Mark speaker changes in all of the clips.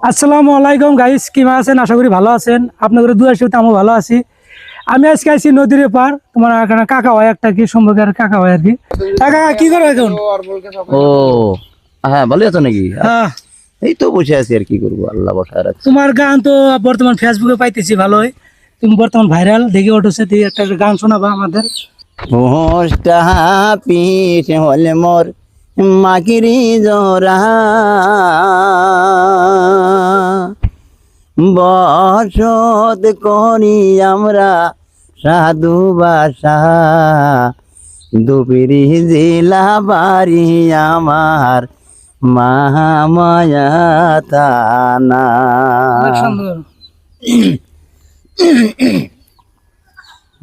Speaker 1: আসসালামু আলাইকুম গাইস, কেমন আছেন? আশা করি ভালো আছেন। আপনাদের দুয়ার সাথে আমি ভালো আছি। আমি আজকে আইছি নদীর পার। তোমার এখানে কাকা হয় একটা, কি সম্পর্কের কাকা হয় আর কি। কাকা কি করো এখন?
Speaker 2: ও হ্যাঁ, ভালো আছো নাকি?
Speaker 1: হ্যাঁ,
Speaker 2: এই তো বসে আছি, আর কি করবো, আল্লাহ বসায় রাখছে।
Speaker 1: তোমার গান তো বর্তমান ফেসবুকে পাইতেছি ভালোই। তুমি বর্তমান ভাইরাল দেখে উঠেছে, একটা গান শোনাবা আমাদের।
Speaker 2: হোসটা পিস হলে মোর মাকিরি জোরা বসত করি আমরা সাধু বাসা দুপিরি জেলা বাড়ি আমার মহামায়া থানা।
Speaker 1: অনেক সুন্দর।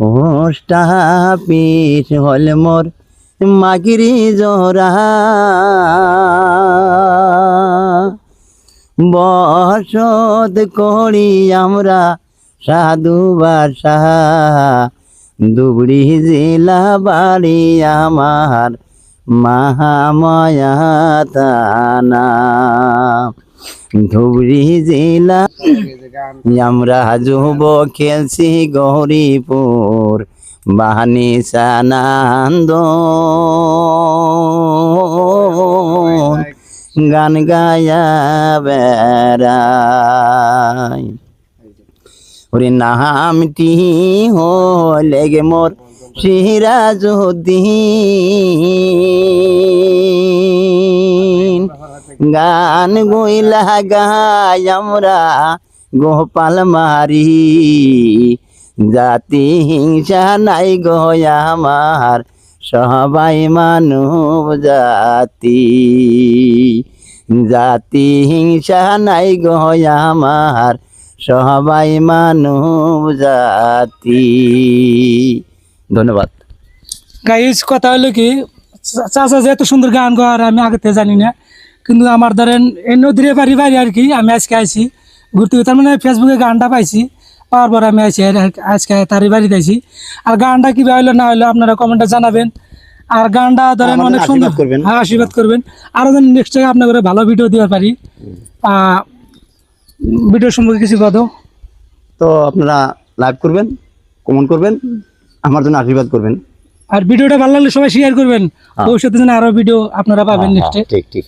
Speaker 2: হোসটা পিস হলে মোর মাগিরি জোরা বসত করি আমরা সাধু বাসা দুবড়ি জেলা বাড়ি আমার মহামায়া থানা। ধুবড়ি জেলা আমরা যুব খেলছি গৌরীপুর বাহানি সানান্দ গান গায়া বেড়াই ওরে নামটি হলে গে মোর সিরাজউদ্দিন গান গইলা গাই আমরা গোপাল মারি জাতি হিংসা নাই গো আমার সবাই মানব জাতি জাতি হিংসা নাই গো আমার সবাই মানব জাতি। ধন্যবাদ
Speaker 1: গাইস, কথা হলো কি, চাচা যে এত সুন্দর গান গাওয়ার আমি আগে থেকে জানি না, কিন্তু আমার ধরেন এই নদীর বাড়ি বাড়ি আর কি আমি আজকে আইছি ঘুরতে। তার মানে ফেসবুকে গানটা পাইছি, পাওয়ার পর আমি আইছি আজকে তারই বাড়িতে আইছি। আর গানটা কি হইলো না হইলো আপনারা কমেন্টে জানাবেন। আর গানটা ধরেন অনেক সুন্দর, হ্যাঁ আশীর্বাদ করবেন। আরো যেন নেক্সট টাইম আপনাদের ভালো ভিডিও দিতে পারি। ভিডিও সম্পর্কে কিছু কথা
Speaker 2: তো আপনারা লাইক করবেন, কমেন্ট করবেন, আমার জন্য আশীর্বাদ করবেন।
Speaker 1: আর ভিডিওটা ভালো লাগলে সবাই শেয়ার করবেন। ভবিষ্যতে যেন আরো ভিডিও আপনারা পাবেন নেক্সটে।
Speaker 2: ঠিক ঠিক।